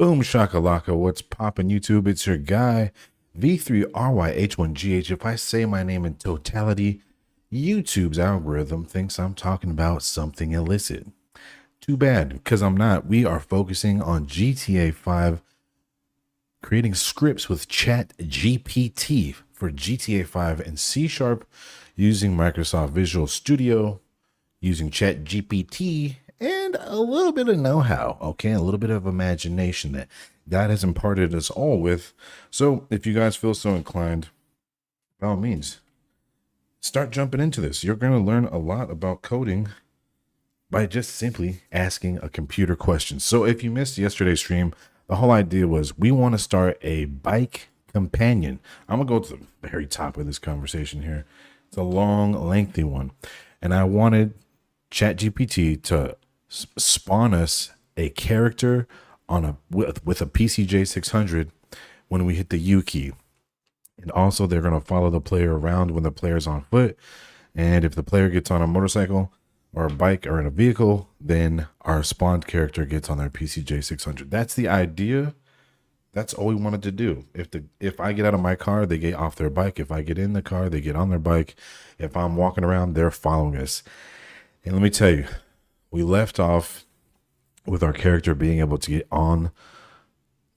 Boom shakalaka, what's poppin' YouTube? It's your guy, V3RYH1GH. If I say my name in totality, YouTube's algorithm thinks I'm talking about something illicit. Too bad, because I'm not. We are focusing on GTA 5, creating scripts with Chat GPT for GTA 5 and C# using Microsoft Visual Studio, using Chat GPT, and a little bit of know-how, okay? A little bit of imagination that God has imparted us all with. So if you guys feel so inclined, by all means, start jumping into this. You're going to learn a lot about coding by just simply asking a computer question. So if you missed yesterday's stream, the whole idea was we want to start a bike companion. I'm going to go to the very top of this conversation here. It's a long, lengthy one. And I wanted ChatGPT to spawn us a character on a with a PCJ 600 when we hit the U key. And also they're going to follow the player around when the player's on foot. And if the player gets on a motorcycle or a bike or in a vehicle, then our spawned character gets on their PCJ 600. That's the idea. That's all we wanted to do. If I get out of my car, they get off their bike. If I get in the car, they get on their bike. If I'm walking around, they're following us. And let me tell you, we left off with our character being able to get on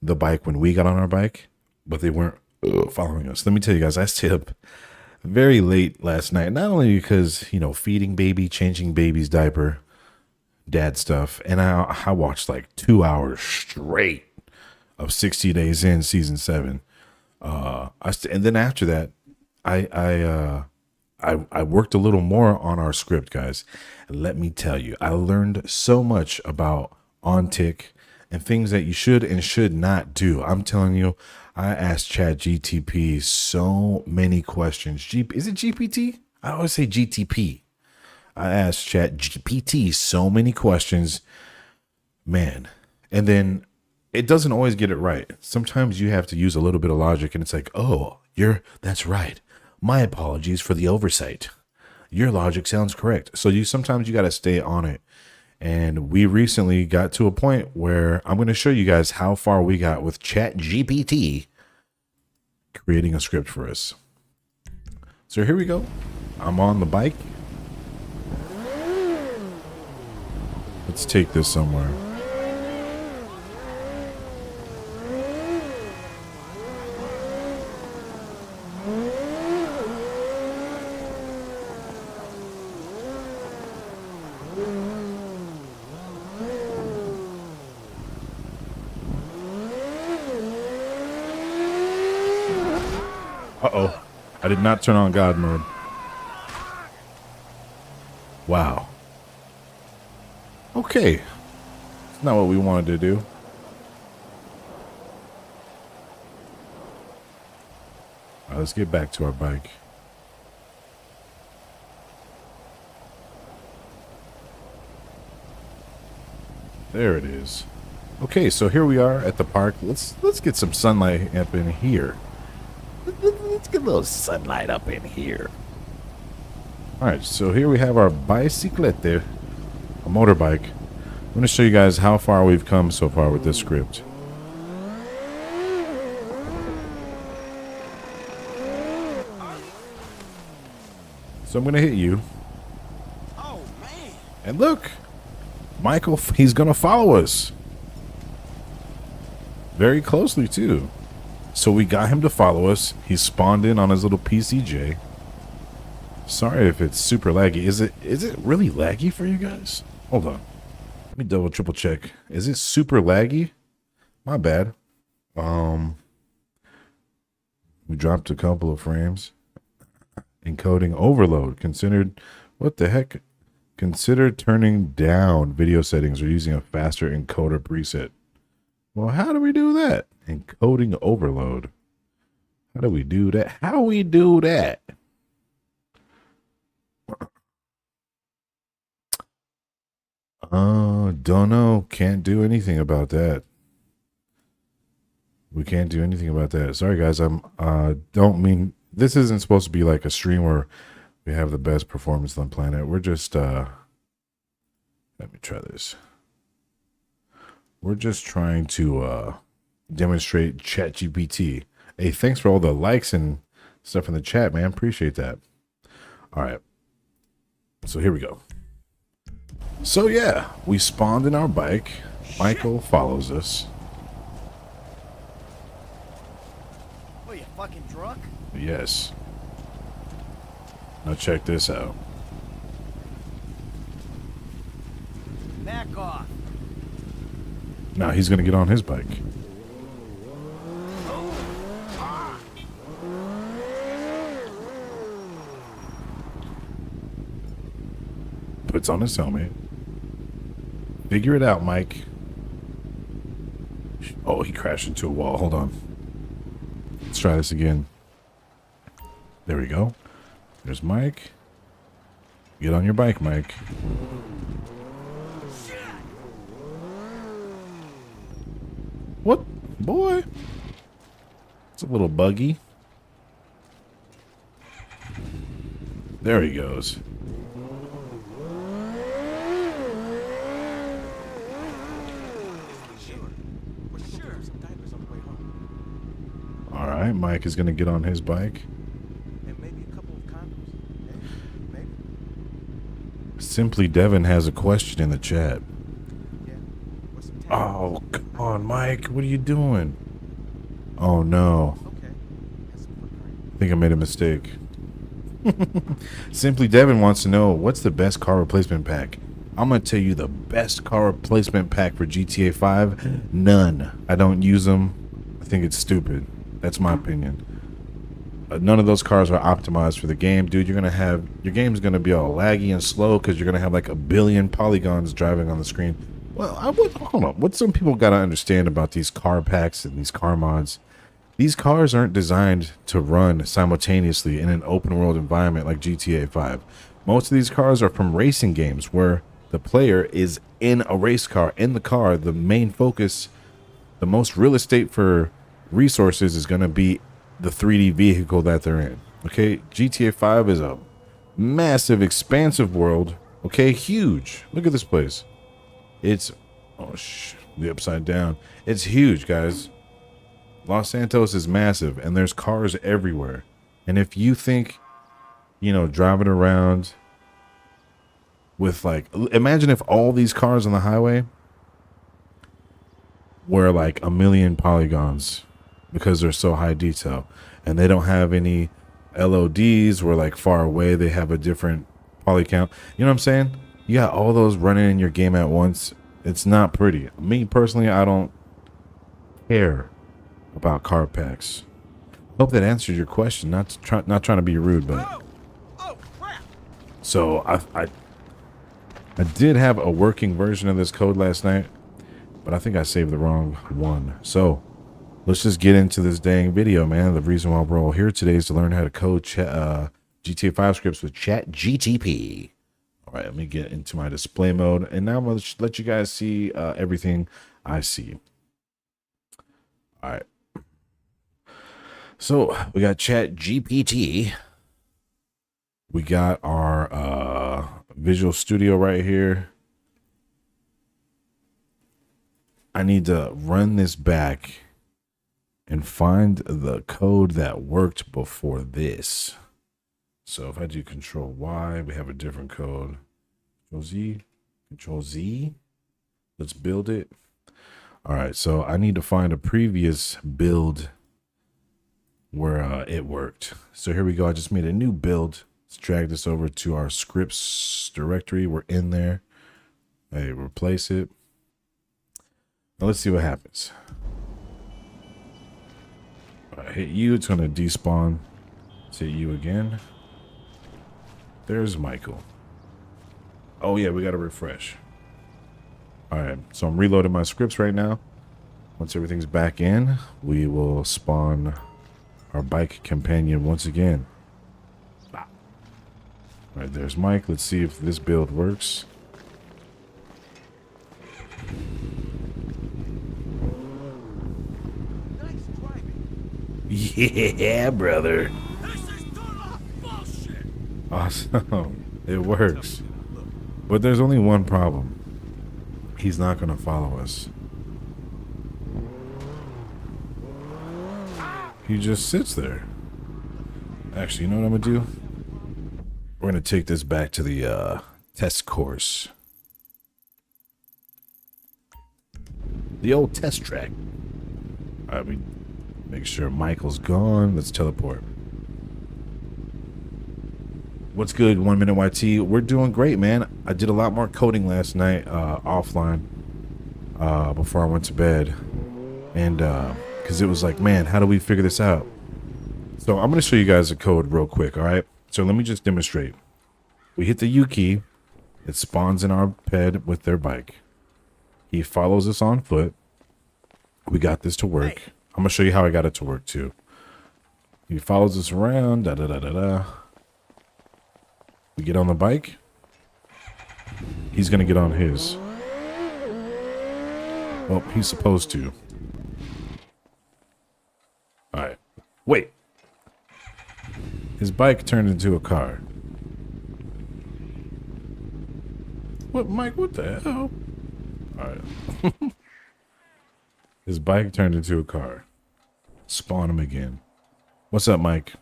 the bike when we got on our bike, but they weren't following us. Let me tell you guys, I stayed up very late last night, not only because, feeding baby, changing baby's diaper, dad stuff, and I watched like 2 hours straight of 60 Days In season 7. And then after that, I worked a little more on our script, guys. And let me tell you, I learned so much about on-tick and things that you should and should not do. I'm telling you, I asked ChatGTP so many questions. Is it GPT? I always say GTP. I asked ChatGPT so many questions, man. And then it doesn't always get it right. Sometimes you have to use a little bit of logic, and it's like, oh, that's right. My apologies for the oversight. Your logic sounds correct. So sometimes you got to stay on it. And we recently got to a point where I'm going to show you guys how far we got with ChatGPT creating a script for us. So here we go. I'm on the bike. Let's take this somewhere. Uh-oh. I did not turn on God mode. Wow. Okay. It's not what we wanted to do. All right, let's get back to our bike. There it is. Okay, so here we are at the park. Let's get some sunlight up in here. Let's get a little sunlight up in here. All right, so here we have our biciclette, a motorbike. I'm going to show you guys how far we've come so far with this script. So I'm going to hit you. Oh, man. And look, Michael, he's going to follow us. Very closely, too. So we got him to follow us. He spawned in on his little PCJ. Sorry if it's super laggy. Is it really laggy for you guys? Hold on. Let me double triple check. Is it super laggy? My bad. We dropped a couple of frames. Encoding overload. What the heck? Consider turning down video settings or using a faster encoder preset. Well, how do we do that? Encoding overload. How do we do that? How we do that? Don't know. Can't do anything about that. We can't do anything about that. Sorry, guys. Don't mean this isn't supposed to be like a stream where we have the best performance on the planet. We're just let me try this. We're just trying to demonstrate ChatGPT. Hey, thanks for all the likes and stuff in the chat, man. Appreciate that. All right. So here we go. So yeah, we spawned in our bike. Michael follows us. What, you fucking drunk? Yes. Now check this out. Back off. Now he's gonna get on his bike. Puts on his helmet. Figure it out, Mike. Oh, he crashed into a wall. Hold on. Let's try this again. There we go. There's Mike. Get on your bike, Mike. What? Boy? It's a little buggy. There he goes. All right, Mike is going to get on his bike. And maybe a couple of condoms. Maybe. Simply Devin has a question in the chat. Yeah. What's some Oh, come on, Mike. What are you doing? Oh, no. Okay. That's some foot cream. I think I made a mistake. Simply Devin wants to know, what's the best car replacement pack? I'm going to tell you the best car replacement pack for GTA 5. None. I don't use them. I think it's stupid. That's my opinion. None of those cars are optimized for the game. Dude, you're going to have... Your game's going to be all laggy and slow because you're going to have like a billion polygons driving on the screen. Well, hold on. What some people got to understand about these car packs and these car mods... These cars aren't designed to run simultaneously in an open world environment like GTA 5. Most of these cars are from racing games where the player is in a race car. In the car, the main focus, the most real estate for resources is going to be the 3D vehicle that they're in. Okay, GTA 5 is a massive, expansive world. Okay, huge. Look at this place. It's, the upside down. It's huge, guys. Los Santos is massive, and there's cars everywhere. And if you think, driving around with imagine if all these cars on the highway were like a million polygons because they're so high detail, and they don't have any LODs where like far away they have a different poly count. You know what I'm saying? You got all those running in your game at once. It's not pretty. Me personally, I don't care about car packs. Hope that answers your question. Not trying to be rude, but Crap. so I did have a working version of this code last night, but I think I saved the wrong one. So let's just get into this dang video, man. The reason why we're all here today is to learn how to code GTA 5 scripts with ChatGPT. All right, let me get into my display mode, and now I'm gonna let you guys see everything I see. All right. So we got ChatGPT. We got our Visual Studio right here. I need to run this back and find the code that worked before this. So if I do Control Y, we have a different code. Control Z. Let's build it. All right, so I need to find a previous build where it worked. So here we go. I just made a new build. Let's drag this over to our scripts directory. We're in there. I replace it. Now let's see what happens. All right, hit U. It's going to despawn. Let's hit U again. There's Michael. Oh yeah, we got to refresh. All right, so I'm reloading my scripts right now. Once everything's back in, we will spawn our BikeCompanion once again. All right, there's Mike. Let's see if this build works. Nice driving. Yeah, brother. This is total bullshit. Awesome. It works. But there's only one problem. He's not going to follow us. He just sits there. Actually, you know what I'm gonna do? We're gonna take this back to the test course. The old test track. Alright, we make sure Michael's gone. Let's teleport. What's good, 1 Minute YT? We're doing great, man. I did a lot more coding last night, offline, before I went to bed. And, because it was like, man, how do we figure this out? So I'm going to show you guys the code real quick, all right? So let me just demonstrate. We hit the U key. It spawns in our ped with their bike. He follows us on foot. We got this to work. I'm going to show you how I got it to work, too. He follows us around, da-da-da-da-da. We get on the bike. He's going to get on his. Well, he's supposed to. All right. Wait. His bike turned into a car. What, Mike? What the hell? All right. His bike turned into a car. Spawn him again. What's up, Mike?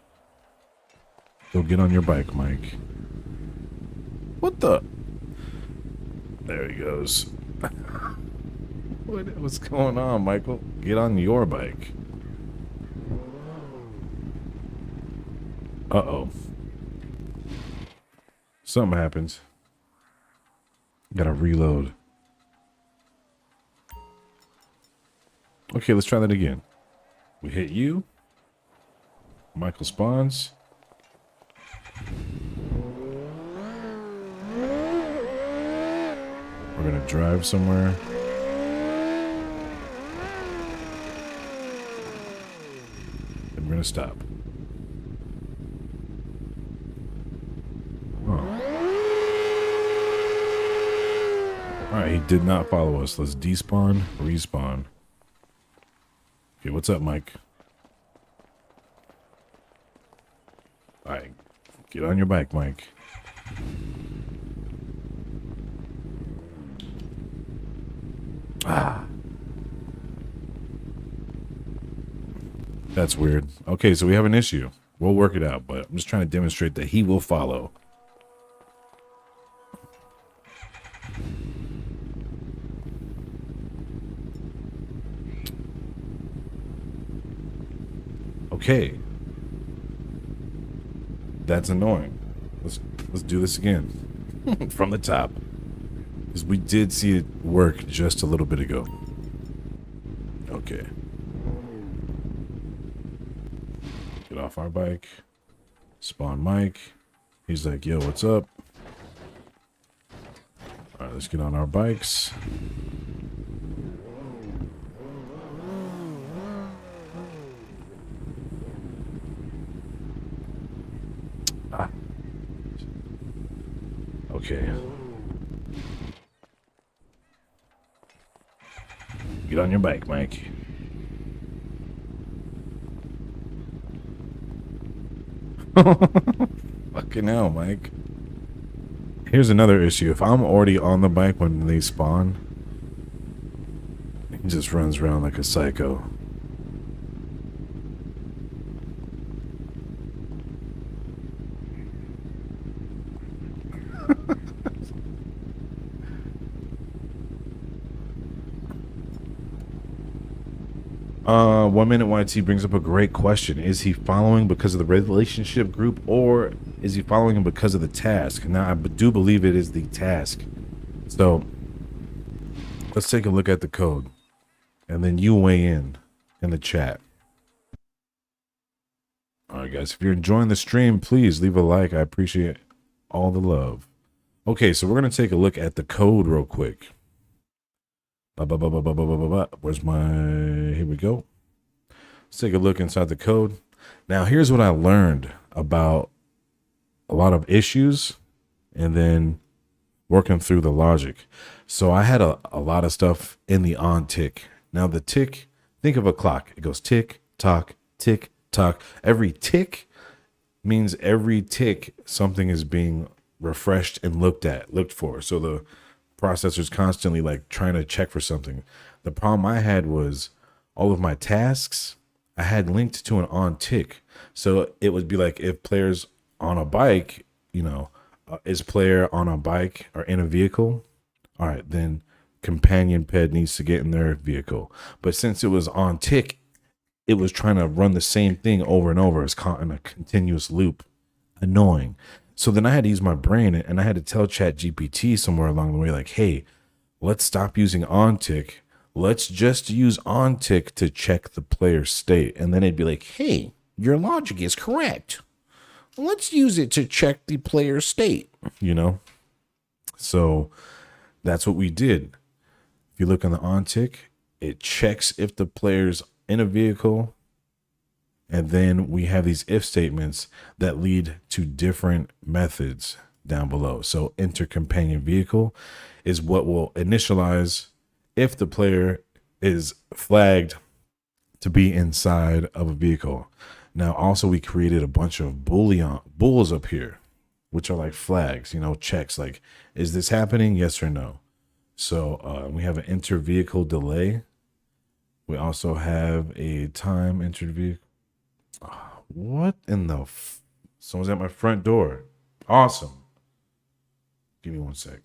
Go get on your bike, Mike. What the? There he goes. What's going on, Michael? Get on your bike. Uh-oh. Something happens. Gotta reload. Okay, let's try that again. We hit you. Michael spawns. We're gonna drive somewhere. And we're gonna stop. Alright, he did not follow us. Let's despawn, respawn. Okay, what's up, Mike? Alright, get on your bike, Mike. Ah. That's weird. Okay, so we have an issue. We'll work it out, but I'm just trying to demonstrate that he will follow. Okay. That's annoying. Let's do this again. From the top. Because we did see it work just a little bit ago. Okay. Get off our bike. Spawn Mike. He's like, yo, what's up? Alright, let's get on our bikes. Ah. Okay. Get on your bike, Mike. Fucking hell, Mike. Here's another issue. If I'm already on the bike when they spawn, he just runs around like a psycho. One Minute YT brings up a great question. Is he following because of the relationship group, or is he following him because of the task? Now, I do believe it is the task. So, let's take a look at the code, and then you weigh in the chat. All right, guys, if you're enjoying the stream, please leave a like. I appreciate all the love. Okay, so we're going to take a look at the code real quick. Where's my... Here we go. Let's take a look inside the code. Now, here's what I learned about a lot of issues and then working through the logic. So I had a lot of stuff in the on tick. Now, the tick, think of a clock. It goes tick, tock, tick, tock. Every tick means every tick something is being refreshed and looked for. So the processor's constantly like trying to check for something. The problem I had was all of my tasks I had linked to an on tick. So it would be like if players on a bike, is player on a bike or in a vehicle, all right, then companion pet needs to get in their vehicle. But since it was on tick, it was trying to run the same thing over and over. It's caught in a continuous loop. Annoying. So then I had to use my brain and I had to tell Chat GPT somewhere along the way, like, hey, let's stop using OnTick. Let's just use OnTick to check the player's state. And then it'd be like, hey, your logic is correct. Let's use it to check the player's state, So that's what we did. If you look on the OnTick, it checks if the player's in a vehicle. And then we have these if statements that lead to different methods down below. So enter companion vehicle is what will initialize if the player is flagged to be inside of a vehicle. Now, also we created a bunch of bulls up here, which are like flags, checks like, is this happening? Yes or no. So we have an enter vehicle delay. We also have a time entered vehicle. What in the someone's at my front door. Awesome. Give me 1 sec.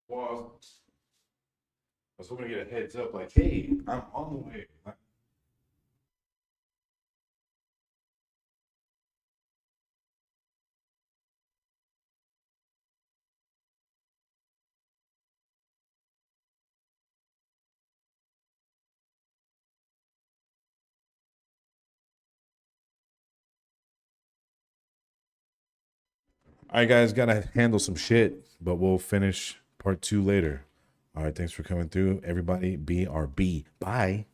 Well, I was hoping to get a heads up, like, hey, I'm on the way. All right, guys, gotta handle some shit, but we'll finish part 2 later. All right, thanks for coming through, everybody. BRB. Bye.